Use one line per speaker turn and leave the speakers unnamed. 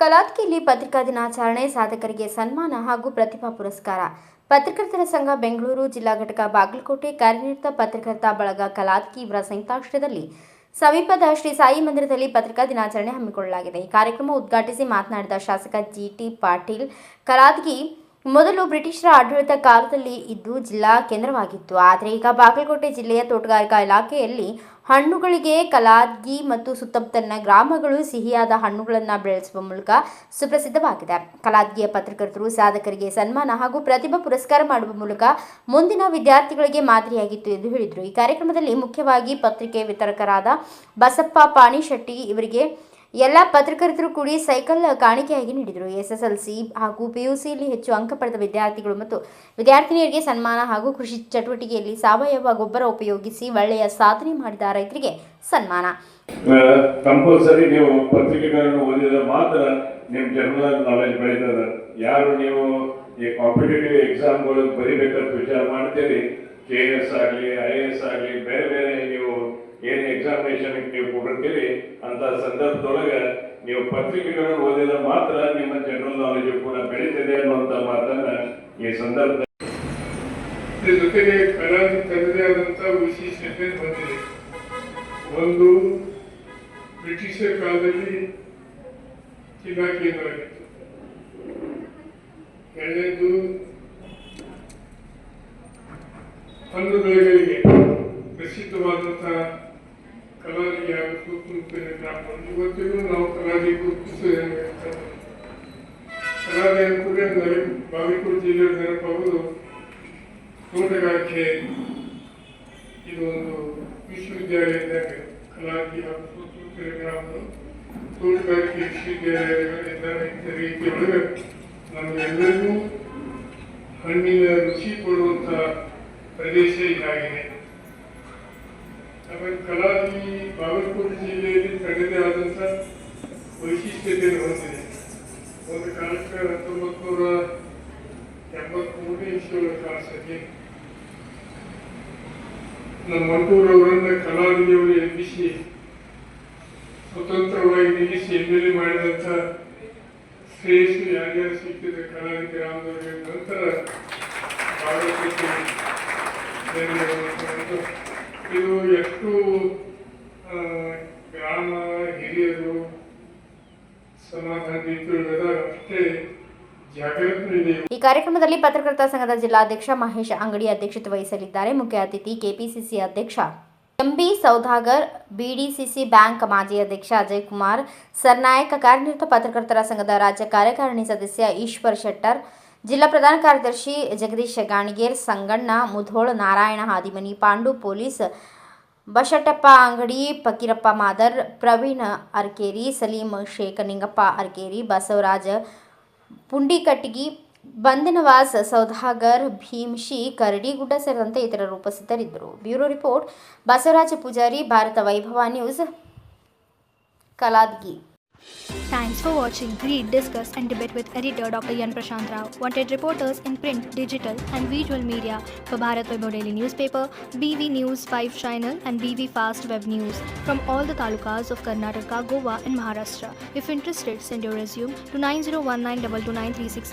ಕಲಾದ್ಗಿಯಲ್ಲಿ ಪತ್ರಿಕಾ ದಿನಾಚರಣೆ, ಸಾಧಕರಿಗೆ ಸನ್ಮಾನ ಹಾಗೂ ಪ್ರತಿಭಾ ಪುರಸ್ಕಾರ. ಪತ್ರಕರ್ತರ ಸಂಘ ಬೆಂಗಳೂರು ಜಿಲ್ಲಾ ಘಟಕ ಬಾಗಲಕೋಟೆ ಕಾರ್ಯನಿರತ ಪತ್ರಕರ್ತ ಬಳಗ ಕಲಾದ್ಗಿ ಇವರ ಸಂಯುಕ್ತಾಶ್ರಯದಲ್ಲಿ ಸಮೀಪದ ಶ್ರೀ ಸಾಯಿ ಮಂದಿರದಲ್ಲಿ ಪತ್ರಿಕಾ ದಿನಾಚರಣೆ ಹಮ್ಮಿಕೊಳ್ಳಲಾಗಿದೆ. ಈ ಕಾರ್ಯಕ್ರಮ ಉದ್ಘಾಟಿಸಿ ಮಾತನಾಡಿದ ಶಾಸಕ ಜಿಟಿ ಪಾಟೀಲ್, ಕಲಾದ್ಗಿ ಮೊದಲು ಬ್ರಿಟಿಷರ ಆಡಳಿತ ಕಾಲದಲ್ಲಿ ಇದ್ದು ಜಿಲ್ಲಾ ಕೇಂದ್ರವಾಗಿತ್ತು. ಆದರೆ ಈಗ ಬಾಗಲಕೋಟೆ ಜಿಲ್ಲೆಯ ತೋಟಗಾರಿಕಾ ಇಲಾಖೆಯಲ್ಲಿ ಹಣ್ಣುಗಳಿಗೆ ಕಲಾದ್ಗಿ ಮತ್ತು ಸುತ್ತಮುತ್ತಲಿನ ಗ್ರಾಮಗಳು ಸಿಹಿಯಾದ ಹಣ್ಣುಗಳನ್ನು ಬೆಳೆಸುವ ಮೂಲಕ ಸುಪ್ರಸಿದ್ಧವಾಗಿದೆ. ಕಲಾದ್ಗಿಯ ಪತ್ರಕರ್ತರು ಸಾಧಕರಿಗೆ ಸನ್ಮಾನ ಹಾಗೂ ಪ್ರತಿಭಾ ಪುರಸ್ಕಾರ ಮಾಡುವ ಮೂಲಕ ಮುಂದಿನ ವಿದ್ಯಾರ್ಥಿಗಳಿಗೆ ಮಾದರಿಯಾಗಿತ್ತು ಎಂದು ಹೇಳಿದರು. ಈ ಕಾರ್ಯಕ್ರಮದಲ್ಲಿ ಮುಖ್ಯವಾಗಿ ಪತ್ರಿಕೆ ವಿತರಕರಾದ ಬಸಪ್ಪ ಪಾಣಿಶೆಟ್ಟಿ ಇವರಿಗೆ ಎಲ್ಲ ಪತ್ರಕರ್ತರು ಕೂಡಿ ಸೈಕಲ್ ಕಾಣಿಕೆಯಾಗಿ ನೀಡಿದರು. ಎಸ್ಎಸ್ಎಲ್ಸಿ ಹಾಗೂ ಪಿಯುಸಿಯಲ್ಲಿ ಹೆಚ್ಚು ಅಂಕ ಪಡೆದ ವಿದ್ಯಾರ್ಥಿಗಳು ಮತ್ತು ವಿದ್ಯಾರ್ಥಿನಿಯರಿಗೆ ಸನ್ಮಾನ ಹಾಗೂ ಕೃಷಿ ಚಟುವಟಿಕೆಯಲ್ಲಿ ಸಾವಯವ ಗೊಬ್ಬರ ಉಪಯೋಗಿಸಿ ಒಳ್ಳೆಯ ಸಾಧನೆ ಮಾಡಿದ ರೈತರಿಗೆ ಸನ್ಮಾನ.
ಕಂಪಲ್ಸರಿ ನೀವು ಪತ್ರಿಕೆಗಳನ್ನು ಓದಿದ ಮಾತ್ರ ನಿಮ್ಮ ಜನರಲ್ ನಾಲೆಜ್ ಬೆಳೀತದೆ. ಯಾರು ನೀವು ಈ ಕಾಂಪಿಟೇಟಿವ್ ಎಕ್ಸಾಮ್ಗಳು ಬರೀಬೇಕಂತ ವಿಚಾರ ಮಾಡ್ತೀರಿ, KS ಆಗಲಿ IAS ಆಗಲಿ ಬೇರೆ ಬೇರೆ ನೀವು ಏನು ಎಕ್ಸಾಮಿನೇಷನ್ ನೀವು ಕೊಡ್ತೀರಿ ಅಂತ ಸಂದರ್ಭದೊಳಗೆ ನೀವು ಪತ್ರಿಕೆಗಳನ್ನು ಓದಿದ ಮಾತ್ರ ನಿಮ್ಮ ಜನರಲ್ ನಾಲೆಜ್ ಕೂಡ ಬೆಳೀತಿದೆ ಅನ್ನುವಂಥ ಮಾತನ್ನ ಈ ಸಂದರ್ಭದಲ್ಲಿ
ಜೊತೆಗೆ ಕಲಾದಿ ತನ್ನದೇ ಆದಂಥ ವೈಶಿಷ್ಟ್ಯತೆ ಹೊಂದಿದೆ. ಒಂದು, ಬ್ರಿಟಿಷರ ಕಾಲದಲ್ಲಿ ಜಿಲ್ಲಾ ಕೇಂದ್ರವಾಗಿತ್ತು. ಎರಡನೇದು, ಹಣ್ಣು ಬೆಳೆಗಳಿಗೆ ಪ್ರಸಿದ್ಧವಾದಂಥ ಕಲಾದಿ ಹಾಗೂ ಸುತ್ತಮುತ್ತಲಿನ ಗ್ರಾಮಗಳು. ಇವತ್ತಿಗೂ ನಾವು ಕಲಾದಿ ಗುರುತಿಸುವುದನ್ನು ಕಲಾದಿ ಅನುಕೂಲ ಬಾಗಲಕೋಟೆ ಜಿಲ್ಲೆಯ ನೆನಪಾಗುವುದು ತೋಟಗಾರಿಕೆ. ಇದು ಒಂದು ವಿಶ್ವವಿದ್ಯಾಲಯ ಇದ್ದಾಗ ಕಲಾದಿ ಹಾಗೂ ಸುತ್ತಮುತ್ತಲಿನ ಗ್ರಾಮಗಳು ತೋಟಗಾರಿಕೆ ವಿಶ್ವವಿದ್ಯಾಲಯಗಳಿಂದ ಇಂಥ ರೀತಿಯೊಳಗೆ ನಮಗೆಲ್ಲರಿಗೂ ಹಣ್ಣಿನ ರುಚಿ ಕೊಡುವಂಥ ಪ್ರದೇಶ ಇದಾಗಿದೆ. ಆಮೇಲೆ ಕಲಾದಿ ಬಾಗಲಕೋಟೆ ಜಿಲ್ಲೆಯಲ್ಲಿ ತನ್ನದೇ ಆದಂಥ ವೈಶಿಷ್ಟ್ಯತೆಯನ್ನು ಹೊಂದಿದೆ. ಒಂದು ಕಾಲಕ್ಕೆ 1983 ಇಸ್ವಿಯೊಳಗೆ ಕಾಣಿಸುತ್ತೆ ನಮ್ಮ ಮಂಟೂರವರನ್ನ ಕಲಾದಿಯವರು ಎಬ್ಬಿಸಿ ಸ್ವತಂತ್ರವಾಗಿ ನಿಲ್ಲಿಸಿ MLA ಮಾಡಿದಂಥ ಶ್ರೇಷ್ಠ ಯಾರ್ಯಾರು ಸಿಕ್ಕಿದ ಕಲಾದಿ ಗ್ರಾಮದವರಿಗೆ ನಂತರ ಬಾಗಲಕೋಟೆ ಇದು ಎಷ್ಟು ಗ್ರಾಮ ಹಿರಿಯರು ಸಮಾಧಾನ ಅಷ್ಟೇ ಜಾಗೃತಿ.
ಈ ಕಾರ್ಯಕ್ರಮದಲ್ಲಿ ಪತ್ರಕರ್ತರ ಸಂಘದ ಜಿಲ್ಲಾಧ್ಯಕ್ಷ ಮಹೇಶ್ ಅಂಗಡಿ ಅಧ್ಯಕ್ಷತೆ ವಹಿಸಲಿದ್ದಾರೆ. ಮುಖ್ಯ ಅತಿಥಿ ಕೆಪಿಸಿಸಿ ಅಧ್ಯಕ್ಷ MB ಸೌದಾಗರ್, BDCC ಬ್ಯಾಂಕ್ ಮಾಜಿ ಅಧ್ಯಕ್ಷ ಅಜಯ್ ಕುಮಾರ್ ಸರ್ನಾಯಕ್, ಕಾರ್ಯನಿರತ ಪತ್ರಕರ್ತರ ಸಂಘದ ರಾಜ್ಯ ಕಾರ್ಯಕಾರಿಣಿ ಸದಸ್ಯ ಈಶ್ವರ್ ಶೆಟ್ಟರ್, ಜಿಲ್ಲಾ ಪ್ರಧಾನ ಕಾರ್ಯದರ್ಶಿ ಜಗದೀಶ್ ಗಾಣಿಗೇರ್, ಸಂಗಣ್ಣ ಮುಧೋಳ, ನಾರಾಯಣ ಹಾದಿಮನಿ, ಪಾಂಡು ಪೊಲೀಸ್, ಬಶಟಪ್ಪ ಅಂಗಡಿ, ಫಕೀರಪ್ಪ ಮಾದರ್, ಪ್ರವೀಣ್ ಅರ್ಕೇರಿ, ಸಲೀಂ ಶೇಖ್, ನಿಂಗಪ್ಪ ಅರ್ಕೇರಿ, ಬಸವರಾಜ ಪುಂಡಿಕಟ್ಟಿಗಿ, ಬಂದನವಾಸ್ ಸೌದಾಗರ್, ಭೀಮ್ಶಿ ಕರಡಿಗುಡ್ಡ ಸೇರಿದಂತೆ ಇತರರು ಉಪಸ್ಥಿತರಿದ್ದರು. ಬ್ಯೂರೋ ರಿಪೋರ್ಟ್ ಬಸವರಾಜ ಪೂಜಾರಿ, ಭಾರತ ವೈಭವ news, Kaladgi.
Thanks for watching. Read, discuss and debate with editor Dr. Yan Prashant Rao. Wanted reporters in print, digital and visual media for Bharat Vaibhav Daily Newspaper, BV News 5 Channel and BV Fast Web News from all the talukas of Karnataka, Goa and Maharashtra. If interested, send your resume to 9019229369.